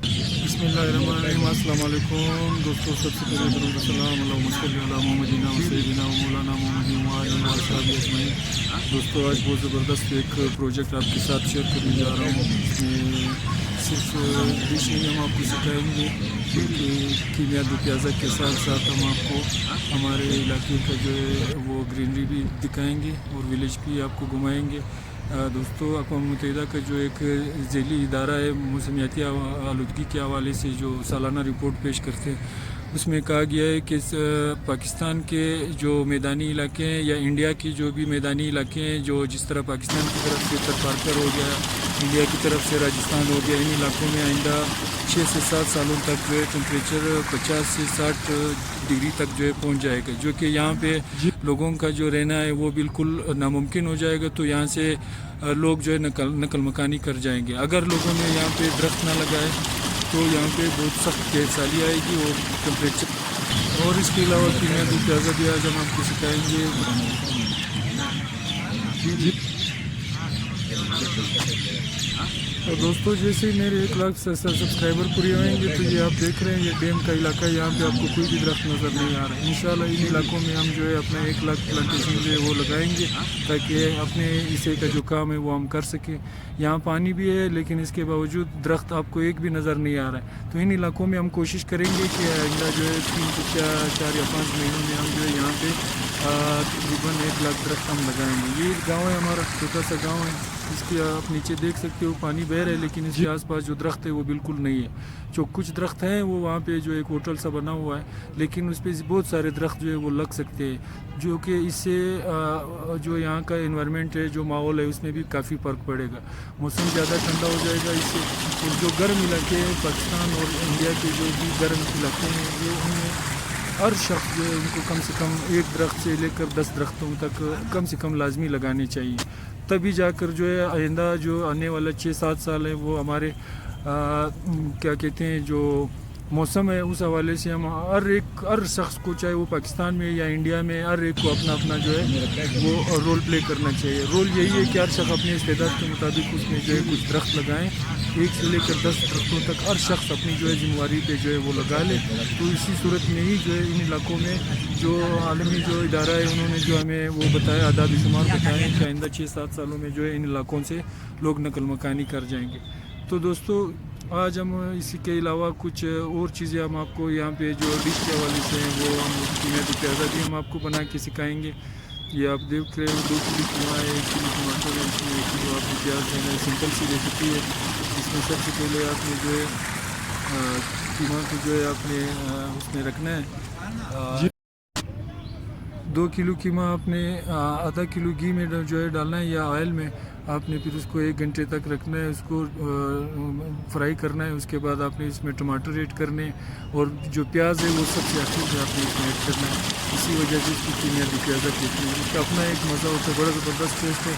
बिस्मिल्लाहिर्रहमानिर्रहीम। अस्सलाम वालेकुम दोस्तों, सबसे पहले दरूद सलाम अल्लाहुम्मा सल्ली अला मुहम्मदिन व सय्यिदिना व मौलाना मुहम्मदिन व आलिहि व अस्हाबिहि अजमईन। दोस्तों, आज बहुत ज़बरदस्त एक प्रोजेक्ट आपके साथ शेयर करने जा रहा हूँ। इसमें सिर्फ डिश नहीं हम आपको सिखाएंगे, बल्कि कीमिया दो प्याज़ा के साथ साथ हम आपको हमारे इलाके का जो है वो ग्रीनरी भी दिखाएंगे और विलेज भी आपको घुमाएंगे। दोस्तों, अक़वाम मुत्तहिदा का जो एक ज़ैली इदारा है मौसमियाती आलूदगी के हवाले से जो सालाना रिपोर्ट पेश करते हैं, उसमें कहा गया है कि पाकिस्तान के जो मैदानी इलाके हैं या इंडिया की जो भी मैदानी इलाके हैं, जो जिस तरह पाकिस्तान की तरफ से उत्तर पारकर हो गया, इंडिया की तरफ से राजस्थान हो गया, इन इलाकों में आइंदा 6 से 7 सालों तक जो है टेम्परेचर 50 से 60 डिग्री तक जो है पहुंच जाएगा, जो कि यहाँ पे लोगों का जो रहना है वो बिल्कुल नामुमकिन हो जाएगा। तो यहाँ से लोग जो है नकल मकानी कर जाएंगे। अगर लोगों ने यहाँ पे दरख्त ना लगाए तो यहाँ पे बहुत सख्त गैरसाली आएगी और टेम्परेचर। और इसके अलावा कीमिया दो प्याज़ा भी आज हम आपको सिखाएंगे। तो दोस्तों, जैसे ही मेरे 1 लाख सब्सक्राइबर पूरे होंगे तो ये आप देख रहे हैं, ये डैम का इलाका है, यहाँ पे आपको कोई भी दरख्त नज़र नहीं आ रहा है। इंशाल्लाह इन इलाकों में हम जो है अपना 1 लाख प्लांटेशन जो है वो लगाएंगे, ताकि अपने हिस्से का जो काम है वो हम कर सकें। यहाँ पानी भी है, लेकिन इसके बावजूद दरख्त आपको एक भी नज़र नहीं आ रहा है। तो इन इलाकों में हम कोशिश करेंगे कि आइंदा जो है 3 से 4 या 5 महीनों में हम जो है यहाँ पे तकरीबन 1 लाख दरख्त हम लगाएंगे। ये गाँव है हमारा, छोटा सा गाँव है। इसके आप नीचे देख सकते हो पानी बह रहा है, लेकिन इसके आसपास जो दरख्त है वो बिल्कुल नहीं है। जो कुछ दरख्त हैं वो वहाँ पे जो एक होटल सा बना हुआ है, लेकिन उस पर बहुत सारे दरख्त जो है वो लग सकते हैं, जो कि इससे जो यहाँ का एनवायरनमेंट है, जो माहौल है, उसमें भी काफ़ी फ़र्क पड़ेगा। मौसम ज़्यादा ठंडा हो जाएगा इससे। और जो गर्म इलाके हैं पाकिस्तान और इंडिया के जो भी गर्म इलाके हैं, वो उनमें हर शख्स जो है उनको कम से कम 1 दरख्त से लेकर 10 दरख्तों तक कम से कम लाजमी लगाने चाहिए। तभी जाकर जो है आइंदा जो आने वाला 6-7 साल है वो हमारे क्या कहते हैं जो मौसम है, उस हवाले से हम हर शख्स को, चाहे वो पाकिस्तान में या इंडिया में, हर एक को अपना अपना जो है वो रोल प्ले करना चाहिए। रोल यही है कि हर शख्स अपने इस्तेदाद के मुताबिक उसमें जो है कुछ दरख्त लगाएं। 1 से लेकर 10 दरख्तों तक हर शख्स अपनी जो है जिम्मेवारी पे जो है वो लगा ले। तो इसी सूरत में ही जो है इन इलाकों में जो आलमी जो इदारा है उन्होंने जो हमें वो बताया, आदाद शुमार बताए कि आइंदा 6-7 सालों में जो है इन इलाकों से लोग नकल मकानी कर जाएंगे। तो दोस्तों, आज हम इसी के अलावा कुछ और चीज़ें हम आपको यहाँ पे जो डिश के हवाले से हैं वो हम कीमिया दो प्याज़ा भी हम आपको बना के सिखाएंगे। ये आप देख रहे हो 2 किलो कीमा है, 1 किलो टमाटर है, इसमें 1 किलो आपको प्याज देना है। सिंपल सी रेसिपी है। इसमें सबसे पहले आपने जो है कीमा को जो है आपने उसमें रखना है। 2 किलो कीमा आपने आधा किलो घी में जो है डालना है या ऑयल में। आपने फिर उसको 1 घंटे तक रखना है, उसको फ्राई करना है। उसके बाद आपने इसमें टमाटर ऐड करने हैं और जो प्याज है वो सबसे आखिर में आपने इसमें ऐड करना है। इसी वजह से इसकी कीमिया दो प्याज़ा कहते हैं। इसका अपना एक मज़ा होता है, बड़ा ज़बरदस्त टेस्ट है।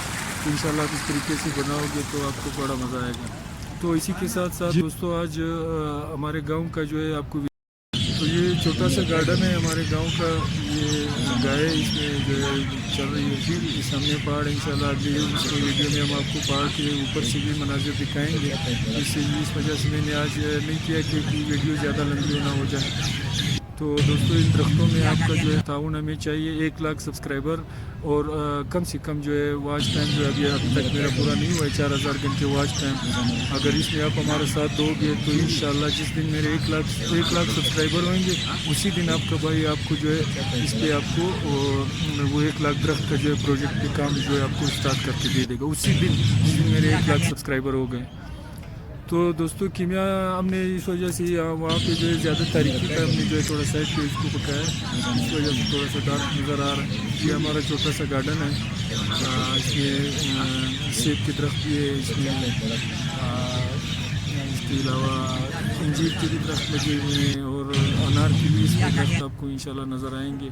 इंशाल्लाह आप इस तरीके से बनाओगे तो आपको बड़ा मज़ा आएगा। तो इसी के साथ साथ दोस्तों, आज हमारे गाँव का जो है आपको, तो ये छोटा सा गार्डन है हमारे गांव का। ये गाय इसमें जो है चल रही है। फिर सामने पहाड़, इंशाल्लाह अगली इसको वीडियो में हम आपको पहाड़ के ऊपर से भी मनाजिर दिखाएंगे। इस वजह से मैंने आज नहीं किया कि वीडियो ज़्यादा लंबी ना हो जाए। तो दोस्तों, इन दरख्तों में आपका जो है ताउन हमें चाहिए। 1 लाख सब्सक्राइबर और कम से कम जो है वॉच टाइम जो अभी तक मेरा पूरा नहीं हुआ है, 4000 घंटे वॉच टाइम। अगर इसमें आप हमारा साथ दोगे तो इंशाल्लाह जिस दिन मेरे 1 लाख सब्सक्राइबर होंगे, उसी दिन आपका भाई आपको जो है इस पर आपको वो 1 लाख दरख्त का जो है प्रोजेक्ट पे काम जो है आपको स्टार्ट करके दे देगा, उसी दिन जिस दिन मेरे 1 लाख सब्सक्राइबर हो गए। तो दोस्तों, कीमिया हमने इस वजह से वहाँ पे जो है ज़्यादा तारीखी का हमने जो है थोड़ा साइड पे इसको पकाया, इस वजह से थोड़ा सा डार्क नज़र आ रहा है। ये हमारा छोटा सा गार्डन है। इसमें सेब के दरख्त भी है, इसमें इसके अलावा अंजीर के भी दरख्त लगे हुए हैं और अनार के भी इसके दरख्त आपको इंशाल्लाह नज़र आएंगे।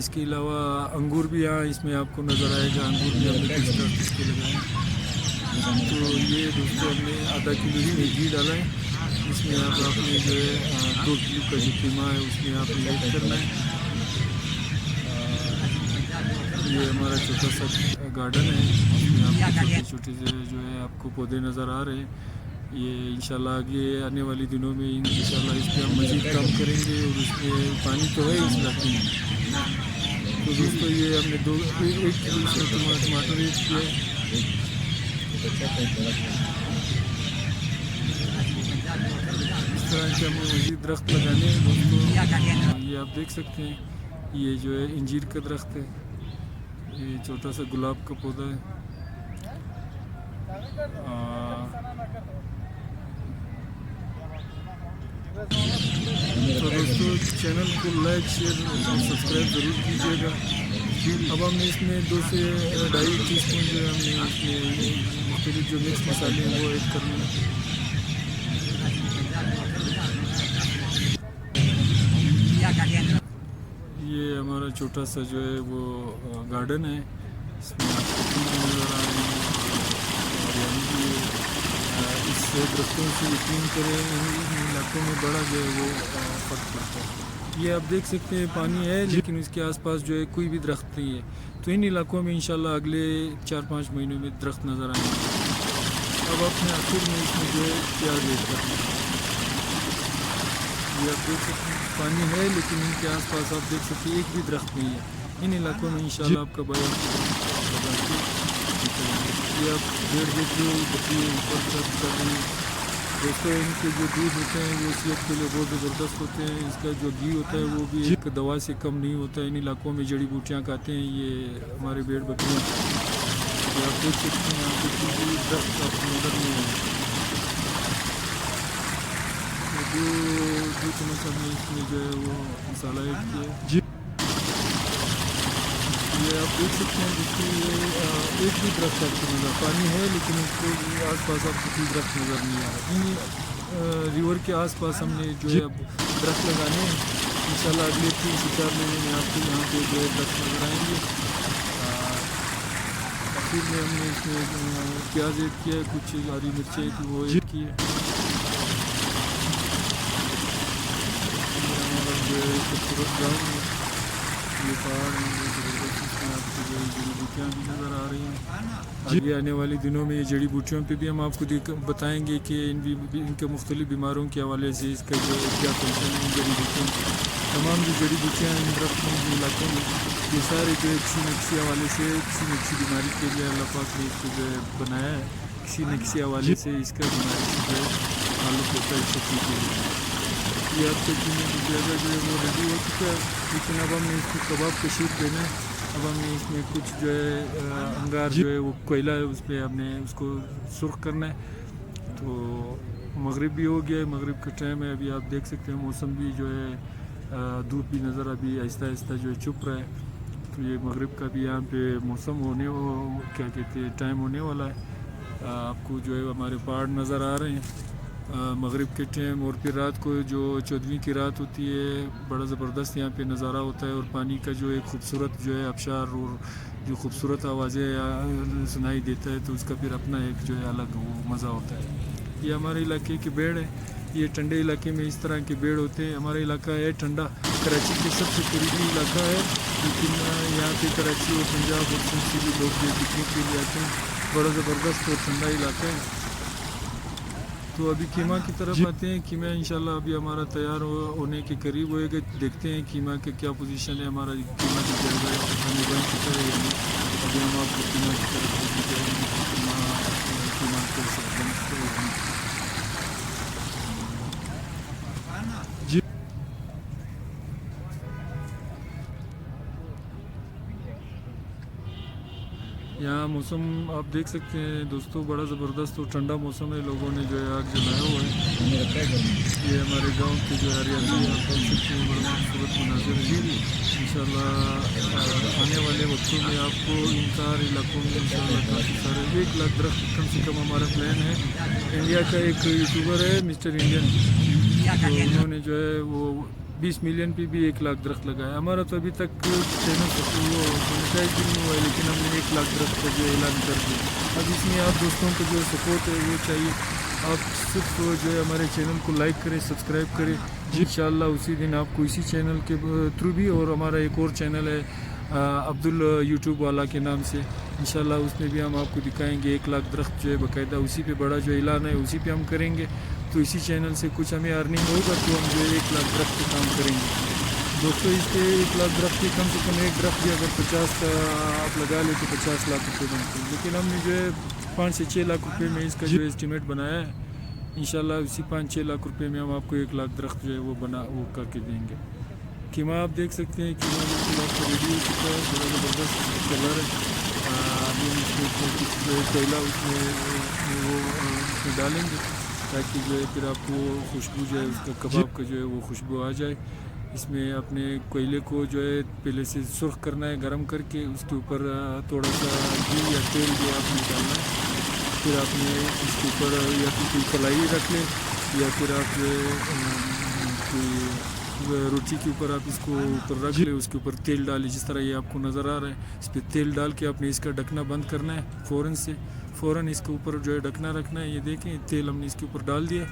इसके अलावा अंगूर भी यहाँ इसमें आपको नज़र आएगा। अंगूर भी हमने कुछ दरख्त इसके लगाए। तो ये दोस्तों, हमने आधा किलो ही घी डाला है। इसमें आपने जो है 2 किलो का जो कीमा है उसमें आपने ऐड करना है। ये हमारा छोटा सा गार्डन है, इसमें आपको छोटे छोटे से जो है आपको पौधे नज़र आ रहे हैं। یہ انشاءاللہ آگے آنے والی دنوں میں انشاءاللہ اس پہ ہم مزید کام کریں گے، اور اس میں پانی تو ہے اس علاقے میں. تو دوستو یہ ہم نے ایک کلو سے ٹماٹر ایڈ کیا ہے. اس طرح کے ہمیں مزید درخت لگانے ہیں دوستو. یہ آپ دیکھ سکتے ہیں، یہ جو ہے انجیر کا درخت ہے، یہ چھوٹا سا گلاب کا پودا ہے. تو دوستو چینل کو لائک شیئر اور سبسکرائب ضرور کیجیے گا. اب ہم نے اس میں 2 سے 2.5 ٹی اسپون جو ہے ہم نے اس میں مختلف جو مکس مسالے ہیں وہ ایڈ کرنے ہیں. یہ ہمارا چھوٹا سا جو ہے وہ گارڈن ہے، اس میں آپ کو پھول بھی نظر آ رہے ہیں، اور یعنی کہ اس درختوں سے یقین کریں ان علاقوں میں بڑا جو ہے وہ فرق پڑتا ہے. یہ آپ دیکھ سکتے ہیں پانی ہے لیکن اس کے آس پاس جو ہے کوئی بھی درخت نہیں ہے. تو ان علاقوں میں انشاءاللہ اگلے 4-5 مہینوں میں درخت نظر آئیں گے. اب اپنے آخر میں اس میں جو ہے پیاز ایڈ کرنا ہے. یہ آپ دیکھ سکتے ہیں پانی ہے لیکن ان کے آس پاس آپ دیکھ سکتے ہیں ایک بھی درخت نہیں ہے. ان علاقوں میں انشاءاللہ آپ کا بایا لگا کے. یہ آپ بھیڑ دیکھ رہے ہو، بکری اوپر چڑھ رہی ہیں. دوستوں ان کے جو دودھ ہوتے ہیں وہ صحت کے لیے بہت زبردست ہوتے ہیں. اس کا جو گھی ہوتا ہے وہ بھی ایک دوا سے کم نہیں ہوتا ہے. ان علاقوں میں جڑی بوٹیاں کھاتے ہیں یہ ہمارے بھیڑ بکریاں. یہ آپ دیکھ سکتے ہیں یہاں پہ کوئی بھی درخت آپ کو نظر نہیں ہے. دو چمچ ہم نے اس میں جو ہے وہ مسالہ ایڈ کیا ہے. یہ آپ دیکھ سکتے ہیں دوستوں یہ ایک بھی درخت آپ کو نظر پانی ہے لیکن اس کے آس پاس آپ کو کوئی درخت نظر نہیں آ رہا. ان ریور کے آس پاس ہم نے جو ہے اب درخت لگانے ہیں. انشاءاللہ اگلے 3 سے 4 مہینے میں آپ کو یہاں پہ جو ہے درخت نظر آئیں گے. آخر میں ہم نے اس میں پیاز ایڈ کیا ہے، کچھ ہری مرچیں تھی وہ ایڈ کی ہے. ہمارا جو ہے خوبصورت گاؤں ہے، یہ پہاڑ ہیں جو زبردست. اس میں آپ کو جو ہے جڑی بوٹیاں بھی نظر آ رہی ہیں. آگے آنے والی دنوں میں یہ جڑی بوٹیوں پہ بھی ہم آپ کو بتائیں گے کہ ان کے مختلف بیماروں کے حوالے سے اس کا جو کیا فنکشن ہے. ان جڑی بوٹیوں تمام جو جڑی بوٹیاں ان درختوں ان علاقوں میں یہ سارے جو ہے کسی نہ کسی حوالے سے کسی نہ کسی بیماری کے لیے اللہ پاک نے اس کو جو ہے بنایا ہے. کسی نہ کسی حوالے سے اس کا بیماری سے جو ہے تعلق ہوتا ہے اس کے لیے. یہ آپ کے پینے کی جگہ جو ہے وہ ریڈی ہو چکا ہے لیکن اب ہم نے اس کو کباب کا شیٹ دینا ہے. اب ہم نے اس میں کچھ جو ہے انگار جو ہے وہ کوئلہ ہے اس پہ ہم نے اس کو سرخ کرنا ہے. تو مغرب بھی ہو گیا ہے، مغرب کا ٹائم ہے. ابھی آپ دیکھ سکتے ہیں موسم بھی جو ہے دھوپ بھی نظر ابھی آہستہ آہستہ جو ہے چھپ رہا ہے. تو یہ مغرب کا بھی یہاں پہ موسم کیا کہتے ہیں ٹائم ہونے والا ہے. آپ کو جو ہے ہمارے پہاڑ نظر آ رہے ہیں مغرب کے ٹائم. اور پھر رات کو جو 14ویں کی رات ہوتی ہے بڑا زبردست یہاں پہ نظارہ ہوتا ہے. اور پانی کا جو ایک خوبصورت جو ہے آبشار اور جو خوبصورت آوازیں سنائی دیتا ہے تو اس کا پھر اپنا ایک جو ہے الگ وہ مزہ ہوتا ہے. یہ ہمارے علاقے کے بیڑ ہیں. یہ ٹھنڈے علاقے میں اس طرح کے بیڑ ہوتے ہیں. ہمارا علاقہ ہے ٹھنڈا، کراچی کے سب سے قریبی علاقہ ہے لیکن یہاں پہ کراچی اور پنجاب اور سندھ سے بھی لوگ پکنک کے لیے آتے ہیں. بڑا زبردست اور ٹھنڈا علاقہ ہے. تو ابھی قیمہ کی طرف آتے ہیں. قیمہ انشاءاللہ ابھی ہمارا تیار ہونے کے قریب ہوئے گا. دیکھتے ہیں قیمہ کے کیا پوزیشن ہے ہمارا. قیمہ کی جائزہ بن چکا ہے ابھی ہم آپ کو قیمہ کی طرف قیمہ کیسے بن چکا ہے. یہاں موسم آپ دیکھ سکتے ہیں دوستوں بڑا زبردست اور ٹھنڈا موسم ہے. لوگوں نے جو ہے آگ جلایا ہوا ہے. یہ ہمارے گاؤں کی جو ہریالی ہے آپ دیکھ سکتے ہیں بڑا خوبصورت مناظر ہے. انشاءاللہ آنے والے وقتوں میں آپ کو ان سارے علاقوں میں انشاءاللہ کافی سارے 1 لاکھ درخت کم سے کم ہمارا پلان ہے. انڈیا کا ایک یوٹیوبر ہے مسٹر انڈین، تو انہوں نے جو ہے وہ 20 ملین پہ بھی 1 لاکھ درخت لگایا. ہمارا تو ابھی تک چینل مونیٹائز بھی نہیں ہوا ہے لیکن ہم نے 1 لاکھ درخت کا جو اعلان کر دیا. اب اس میں آپ دوستوں کا جو سپورٹ ہے وہ چاہیے. آپ صرف جو ہے ہمارے چینل کو لائک کریں، سبسکرائب کریں. انشاءاللہ اسی دن آپ کو اسی چینل کے تھرو بھی، اور ہمارا ایک اور چینل ہے عبدال یوٹیوب والا کے نام سے، इंशाल्लाह उसमें भी हम आपको दिखाएंगे 1 लाख दरख्त जो है बाकायदा उसी पे बड़ा जो ऐलान है उसी पे हम करेंगे। तो इसी चैनल से कुछ हमें अर्निंग होगा तो हम जो है 1 लाख दरख्त पे काम करेंगे दोस्तों। इस पे 1 लाख दरख्त पे कम से कम एक दरख्त भी अगर 50 का आप लगा ले तो 50 लाख रुपये बनते हैं, लेकिन हमने जो है 5 से 6 लाख रुपये में इसका जो एस्टिमेट बनाया है। इंशाल्लाह उसी 5-6 लाख रुपये में हम आपको 1 लाख दरख्त जो है वो करके देंगे। कीमा आप देख सकते हैं, कीमा बिल्कुल आपको रेडी हो चुका है, बड़ा ज़बरदस्त कलर है। अभी हम इसमें कुछ जो है कोयला उसमें डालेंगे ताकि जो है फिर आपको खुशबू जो है उसका कबाब का जो है वो खुशबू आ जाए। इसमें अपने कोयले को जो है पहले से सुर्ख करना है गर्म करके, उसके ऊपर थोड़ा सा घी या तेल जो आपने डालना है। फिर आपने इसके ऊपर या तो कोई कढ़ाई रख लें या फिर आप कोई रोटी के ऊपर आप इसको ऊपर रख ले, उसके ऊपर तेल डालें जिस तरह ये आपको नज़र आ रहा है। इस पर तेल डाल के आपने इसका ढकना बंद करना है फ़ौरन इसके ऊपर जो है ढकना रखना है। ये देखें तेल हमने इसके ऊपर डाल दिया,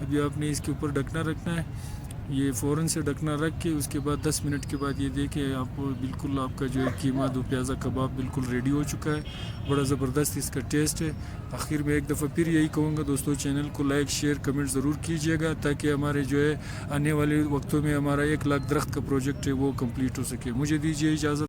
अभी आपने इसके ऊपर ढकना रखना है। ये फ़ौरन से ढकना रख के उसके बाद 10 मिनट के बाद ये देखें आपको बिल्कुल आपका जो है कीमा दो प्याज़ा कबाब बिल्कुल रेडी हो चुका है। बड़ा ज़बरदस्त इसका टेस्ट है। आखिर में एक दफ़ा फिर यही कहूँगा दोस्तों, चैनल को लाइक शेयर कमेंट ज़रूर कीजिएगा ताकि हमारे जो है आने वाले वक्तों में हमारा 1 लाख दरख्त का प्रोजेक्ट है वो कंप्लीट हो सके। मुझे दीजिए इजाज़त।